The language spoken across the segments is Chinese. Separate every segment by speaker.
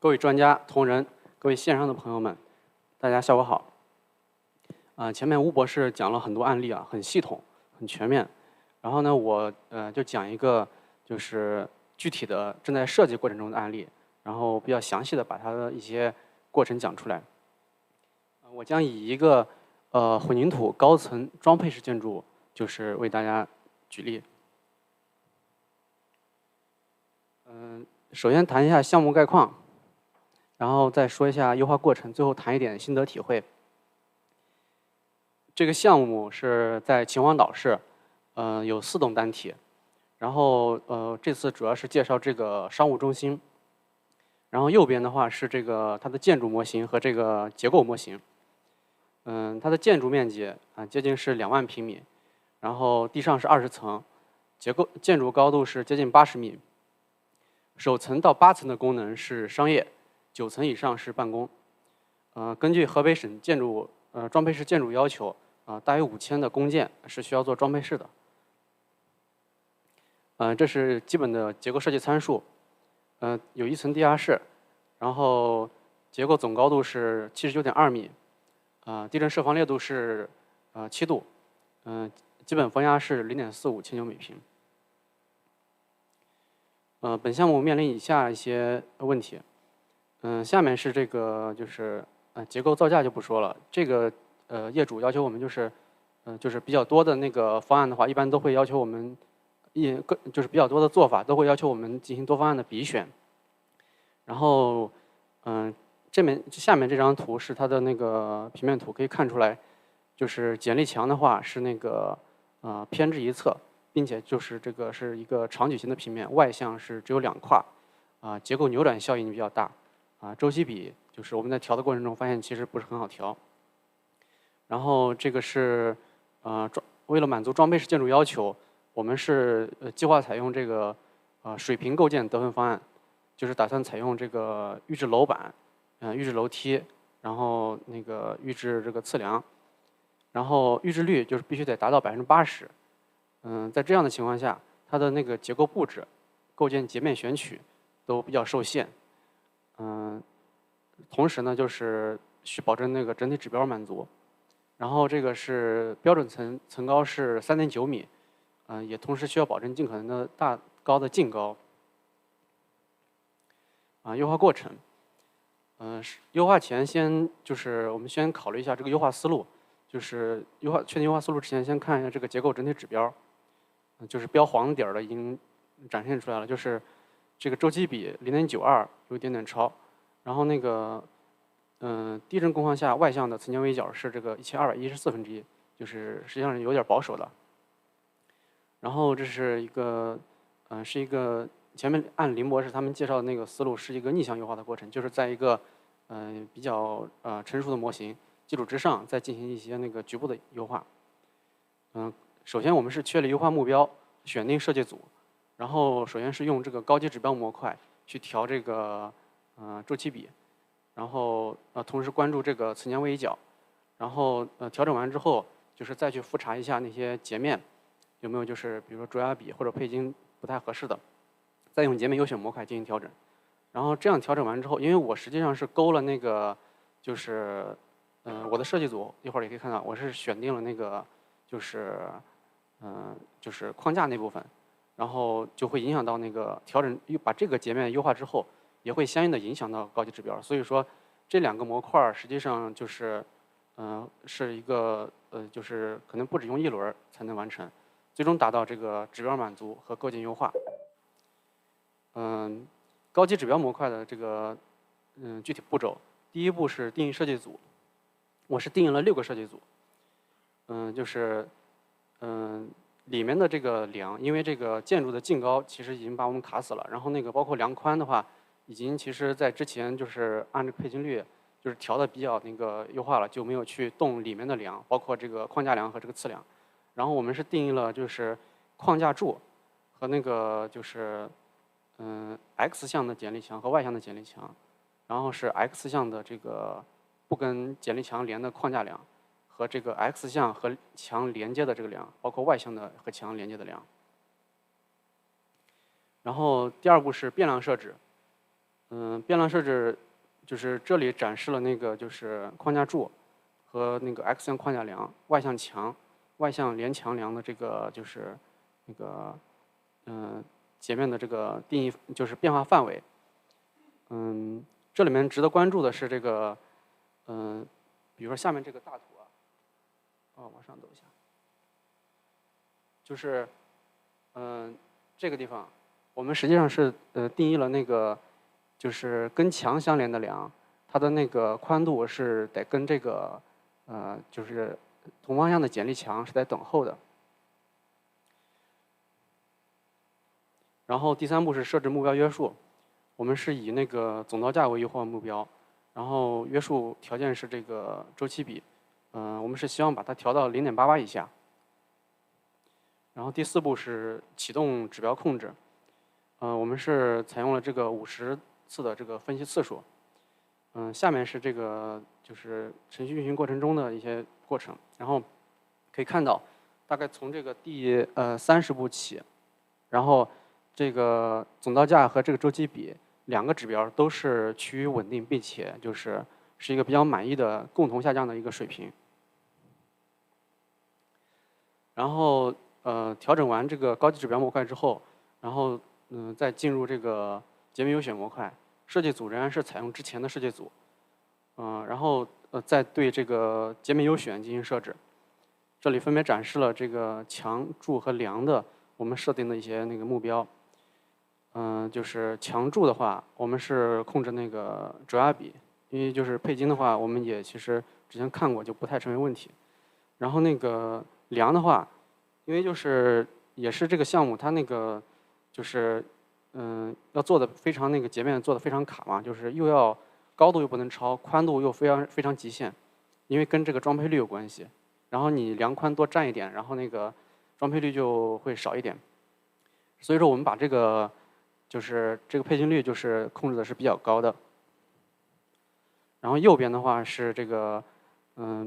Speaker 1: 各位专家、同仁、各位线上的朋友们，大家下午好。前面吴博士讲了很多案例啊，很系统、很全面。然后呢，我就讲一个就是具体的正在设计过程中的案例，然后比较详细的把它的一些过程讲出来。我将以一个混凝土高层装配式建筑，就是为大家举例。首先谈一下项目概况，然后再说一下优化过程，最后谈一点心得体会。这个项目是在秦皇岛市，有4栋单体，然后这次主要是介绍这个商务中心，然后右边的话是这个它的建筑模型和这个结构模型。它的建筑面积接近是2万平米，然后地上是20层，建筑高度是接近80米。首层到8层的功能是商业，9层以上是办公。根据河北省建筑装配式建筑要求，大约5000的公建是需要做装配式的。这是基本的结构设计参数。有1层地下室，然后结构总高度是79.2米，地震设防烈度是7度，基本风压是0.45千牛每平。本项目面临以下一些问题。下面是这个就是结构造价就不说了。这个业主要求我们就是比较多的那个方案的话，一般都会要求我们就是比较多的做法都会要求我们进行多方案的比选。然后下面这张图是它的那个平面图，可以看出来，就是剪力墙的话是那个偏置一侧。并且就是这个是一个长矩形的平面，外向是只有2跨，结构扭转效应比较大，周期比就是我们在调的过程中发现其实不是很好调。然后这个是为了满足装配式建筑要求，我们是计划采用这个水平构建得分方案，就是打算采用这个预制楼板、预制楼梯，然后那个预制这个次梁，然后预制率就是必须得达到80%。在这样的情况下，它的那个结构布置、构建截面选取都比较受限。同时呢，就是需保证那个整体指标满足。然后这个是标准层高是3.9米，也同时需要保证尽可能的大高的净高。优化过程，优化前就是我们先考虑一下这个优化思路，就是确定优化思路之前，先看一下这个结构整体指标。就是标黄点的已经展现出来了，就是这个周期比0.92有一点点超，然后那个地震工况下外向的层间围角是这个1214分之一，就是实际上是有点保守的。然后这是一个前面按林博士他们介绍的那个思路是一个逆向优化的过程，就是在一个比较成熟的模型基础之上再进行一些那个局部的优化。首先我们是确立优化目标，选定设计组，然后首先是用这个高级指标模块去调这个周期比，然后同时关注这个层间围角，然后调整完之后，就是再去复查一下那些截面有没有就是比如说卓压比或者配筋不太合适的，再用截面优选模块进行调整。然后这样调整完之后，因为我实际上是勾了那个就是我的设计组一会儿也可以看到，我是选定了那个就是框架那部分，然后就会影响到那个调整，把这个截面优化之后，也会相应的影响到高级指标。所以说，这2个模块实际上就是是一个就是可能不止用1轮才能完成，最终达到这个指标满足和构建优化。高级指标模块的这个具体步骤，第一步是定义设计组，我是定义了6个设计组。就是里面的这个梁，因为这个建筑的净高其实已经把我们卡死了，然后那个包括梁宽的话，已经其实在之前就是按这个配筋率就是调的比较那个优化了，就没有去动里面的梁，包括这个框架梁和这个次梁。然后我们是定义了就是框架柱和那个就是X 向的剪力墙和 Y 向的剪力墙，然后是 X 向的这个不跟剪力墙连的框架梁，和这个 X 向和墙连接的这个梁，包括 Y 向的和墙连接的梁。然后第2步是变量设置，变量设置就是这里展示了那个就是框架柱和那个 X 向框架梁、外向墙、外向连墙梁的这个就是那个截面的这个定义就是变化范围。这里面值得关注的是这个比如说下面这个大图啊，往上走一下，就是这个地方我们实际上是定义了那个就是跟墙相连的梁，它的那个宽度是得跟这个就是同方向的剪力墙是在等候的。然后第3步是设置目标约束，我们是以那个总造价为优化目标，然后约束条件是这个周期比，我们是希望把它调到0.88以下。然后第4步是启动指标控制，我们是采用了这个50次的这个分析次数。下面是这个就是程序运行过程中的一些过程，然后可以看到，大概从这个第30步起，然后这个总造价和这个周期比2个指标都是趋于稳定，并且是一个比较满意的共同下降的一个水平。然后调整完这个高级指标模块之后，然后再进入这个截面优选模块，设计组仍然是采用之前的设计组，然后再对这个截面优选进行设置。这里分别展示了这个墙柱和梁的我们设定的一些那个目标。就是墙柱的话，我们是控制那个轴压比，因为就是配筋的话，我们也其实之前看过，就不太成为问题。然后那个梁的话，因为就是也是这个项目它那个就是要做的非常那个截面做的非常卡嘛，就是又要高度又不能超，宽度又非常极限，因为跟这个装配率有关系。然后你梁宽多占一点，然后那个装配率就会少一点。所以说我们把这个就是这个配筋率就是控制的是比较高的。然后右边的话是这个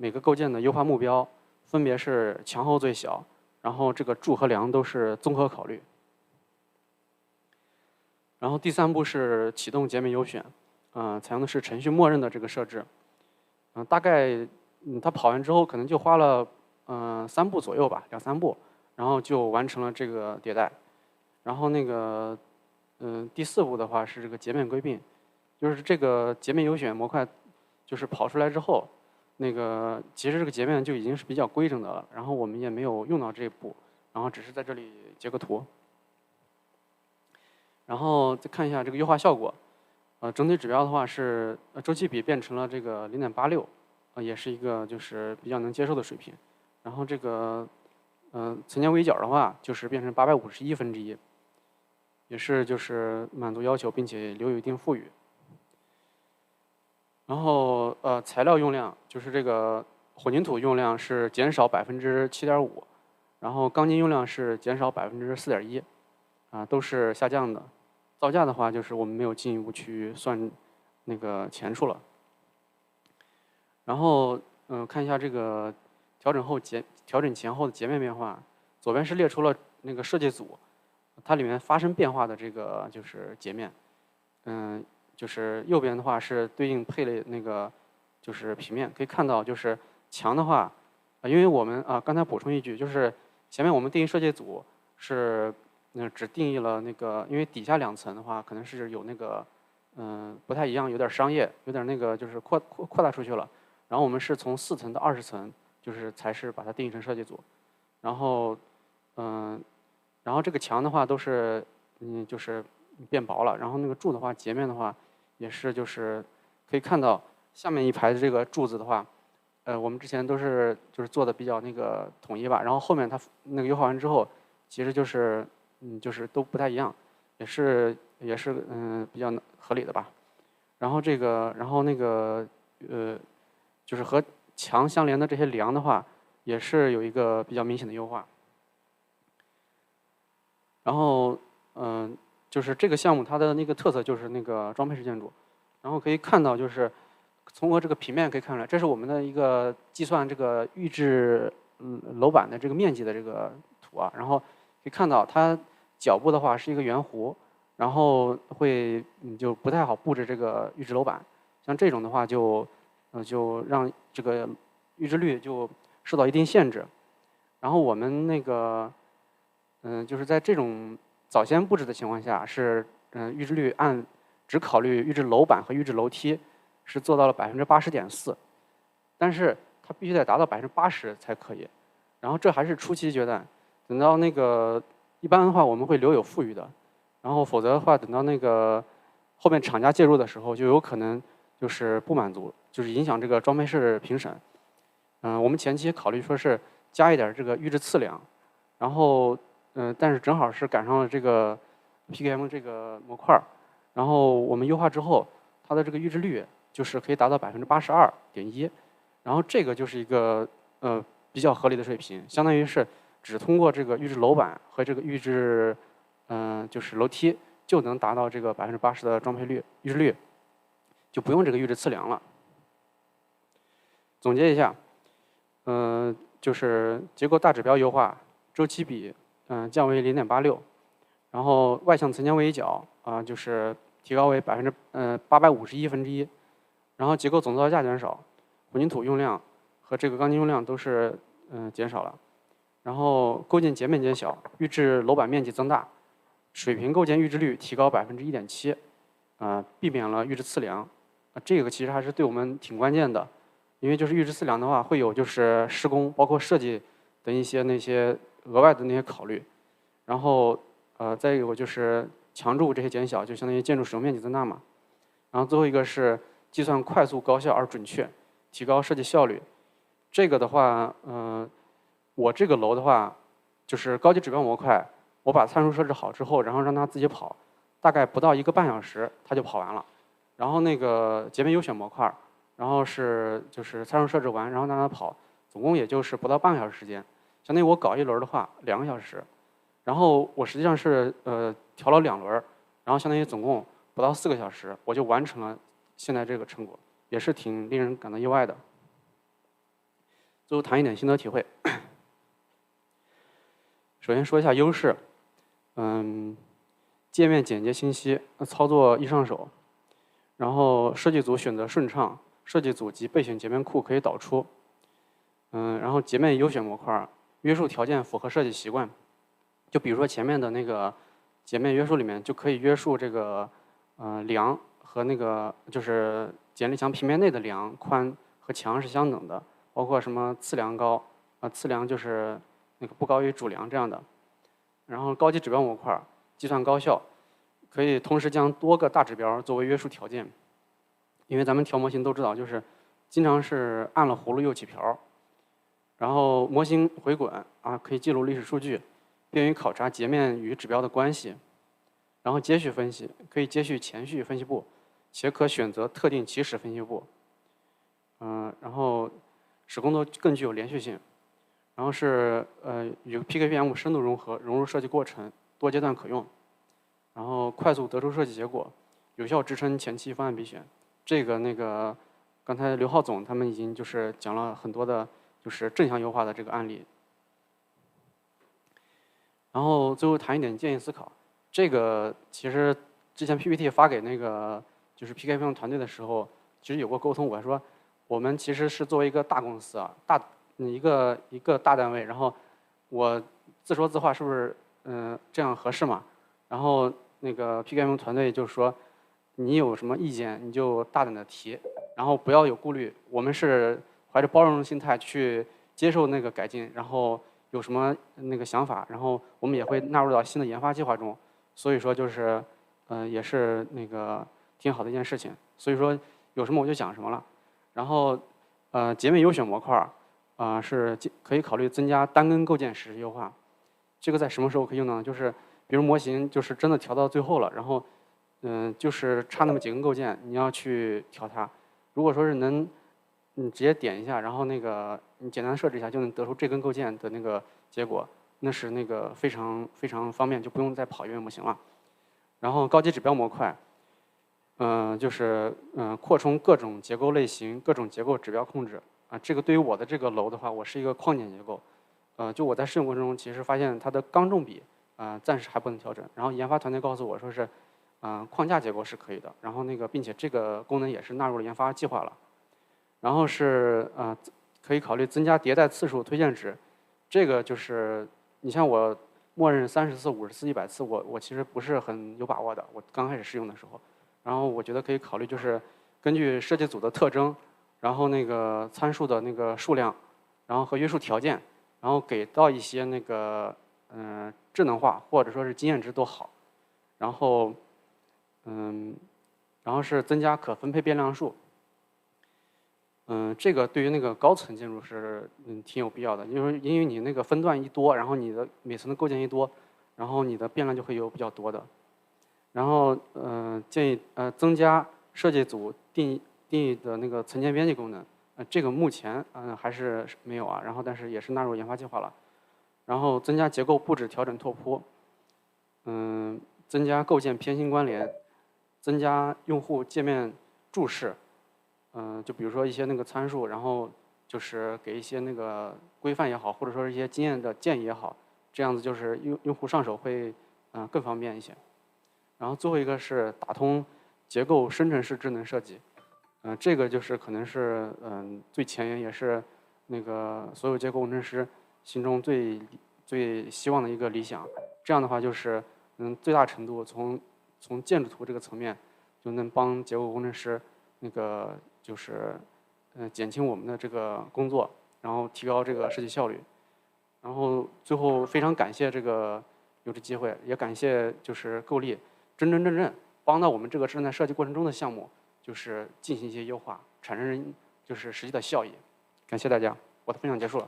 Speaker 1: 每个构件的优化目标，分别是墙厚最小，然后这个柱和梁都是综合考虑。然后第3步是启动截面优选，采用的是程序默认的这个设置。大概它跑完之后可能就花了3步左右吧，2、3步，然后就完成了这个迭代。然后那个第4步的话是这个截面归并，就是这个截面优选模块就是跑出来之后，那个其实这个截面就已经是比较规整的了，然后我们也没有用到这一步，然后只是在这里截个图。然后再看一下这个优化效果，整体指标的话是周期比变成了这个0.86，也是一个就是比较能接受的水平。然后这个层间围角的话就是变成851/1，也是就是满足要求，并且留有一定富裕。然后材料用量就是这个混凝土用量是减少7.5%，然后钢筋用量是减少4.1%，都是下降的。造价的话，就是我们没有进一步去算那个钱数了。然后看一下这个调整前后的截面变化，左边是列出了那个设计组，它里面发生变化的这个就是截面，就是右边的话是对应配类那个就是平面，可以看到就是墙的话，因为我们刚才补充一句，就是前面我们定义设计组是只定义了那个，因为底下2层的话可能是有那个不太一样，有点商业，有点那个就是扩大出去了。然后我们是从4层到20层，就是才是把它定义成设计组。然后然后这个墙的话都是就是变薄了，然后那个柱的话，截面的话也是就是可以看到下面一排的这个柱子的话，我们之前都是就是做的比较那个统一吧，然后后面它那个优化完之后，其实就是就是都不太一样，也是比较合理的吧。然后那个就是和墙相连的这些梁的话，也是有一个比较明显的优化。然后就是这个项目它的那个特色就是那个装配式建筑，然后可以看到就是从这个平面可以看出来，这是我们的一个计算这个预制楼板的这个面积的这个图啊，然后可以看到它脚部的话是一个圆弧，然后会就不太好布置这个预制楼板。像这种的话就让这个预制率就受到一定限制。然后我们那个就是在这种早先布置的情况下，是预制率只考虑预制楼板和预制楼梯，是做到了80.4%，但是它必须得达到80%才可以。然后这还是初期阶段，等到那个一般的话我们会留有富裕的，然后否则的话等到那个后面厂家介入的时候，就有可能就是不满足，就是影响这个装配式评审。我们前期考虑说是加一点这个预制次梁，然后但是正好是赶上了这个 PKM 这个模块，然后我们优化之后，它的这个预制率就是可以达到82.1%，然后这个就是一个比较合理的水平，相当于是只通过这个预制楼板和这个预制就是楼梯就能达到这个80%的装配率预制率，就不用这个预制次梁了。总结一下，就是结构大指标优化，周期比降为0.86，然后外向层间位移角就是提高为851%，然后结构总造价减少，混凝土用量和这个钢筋用量都是减少了，然后构件截面减小，预制楼板面积增大，水平构件预制率提高1.7%，避免了预制次梁，这个其实还是对我们挺关键的。因为就是预制次梁的话，会有就是施工包括设计的一些那些额外的那些考虑，然后再有就是墙柱这些减小，就相当于建筑使用面积增大嘛。然后最后一个是计算快速、高效而准确，提高设计效率。这个的话，我这个楼的话，就是高级指标模块，我把参数设置好之后，然后让它自己跑，大概不到1个半小时它就跑完了。然后那个截面优选模块。然后就是参数设置完，然后让它跑，总共也就是不到半个小时时间，相当于我搞一轮的话2个小时，然后我实际上是调了2轮，然后相当于总共不到4个小时，我就完成了现在这个成果，也是挺令人感到意外的。最后谈一点心得体会，首先说一下优势，界面简洁清晰，操作易上手，然后设计组选择顺畅。设计组及备选截面库可以导出，然后截面优选模块约束条件符合设计习惯，就比如说前面的那个截面约束里面就可以约束这个梁和那个就是简历墙平面内的梁宽和墙是相等的，包括什么次梁高次梁就是那个不高于主梁这样的，然后高级指标模块计算高效，可以同时将多个大指标作为约束条件。因为咱们调模型都知道，就是经常是按了葫芦又起瓢，然后模型回滚可以记录历史数据，便于考察截面与指标的关系，然后接续分析可以接续前序分析步，且可选择特定起始分析步，然后使工作更具有连续性，然后是与 PKPM 深度融合，融入设计过程，多阶段可用，然后快速得出设计结果，有效支撑前期方案比选。这个那个，刚才刘浩总他们已经就是讲了很多的，就是正向优化的这个案例。然后最后谈一点建议思考，这个其实之前 PPT 发给那个就是 PKPM 团队的时候，其实有过沟通。我说我们其实是作为一个大公司一个大单位，然后我自说自话是不是这样合适嘛？然后那个 PKPM 团队就说。你有什么意见，你就大胆的提，然后不要有顾虑。我们是怀着包容的心态去接受那个改进，然后有什么那个想法，然后我们也会纳入到新的研发计划中。所以说就是，也是那个挺好的一件事情。所以说有什么我就讲什么了。然后截面优选模块是可以考虑增加单根构件实时优化。这个在什么时候可以用呢？就是比如模型就是真的调到最后了，然后。就是差那么几根构件，你要去调它。如果说是你直接点一下，然后那个你简单设置一下，就能得出这根构件的那个结果，那是那个非常非常方便，就不用再跑一遍模型了。然后高级指标模块，就是扩充各种结构类型、各种结构指标控制这个对于我的这个楼的话，我是一个框件结构，就我在试用过程中，其实发现它的钢重比暂时还不能调整。然后研发团队告诉我说是。框架结构是可以的，然后并且这个功能也是纳入了研发计划了。然后是可以考虑增加迭代次数推荐值，这个就是你像我默认30次、50次、100次，我其实不是很有把握的，我刚开始试用的时候。然后我觉得可以考虑就是根据设计组的特征，然后参数的数量，然后和约束条件，然后给到一些智能化或者说是经验值都好，然后然后是增加可分配变量数。这个对于高层建筑是挺有必要的，因为你分段一多，然后你的每层的构建一多，然后你的变量就会有比较多的。然后建议增加设计组定义的层件编辑功能，这个目前还是没有啊，然后但是也是纳入研发计划了。然后增加结构布置调整拓扑，增加构建偏心关联，增加用户界面注释，就比如说一些参数，然后就是给一些规范也好，或者说是一些经验的建议也好，这样子就是用户上手会更方便一些。然后最后一个是打通结构生成式智能设计，这个就是可能是最前沿，也是所有结构工程师心中最希望的一个理想。这样的话就是最大程度从建筑图这个层面就能帮结构工程师就是减轻我们的这个工作，然后提高这个设计效率。然后最后非常感谢有这机会，也感谢就是构力真正帮到我们这个正在设计过程中的项目，就是进行一些优化，产生就是实际的效益。感谢大家，我的分享结束了。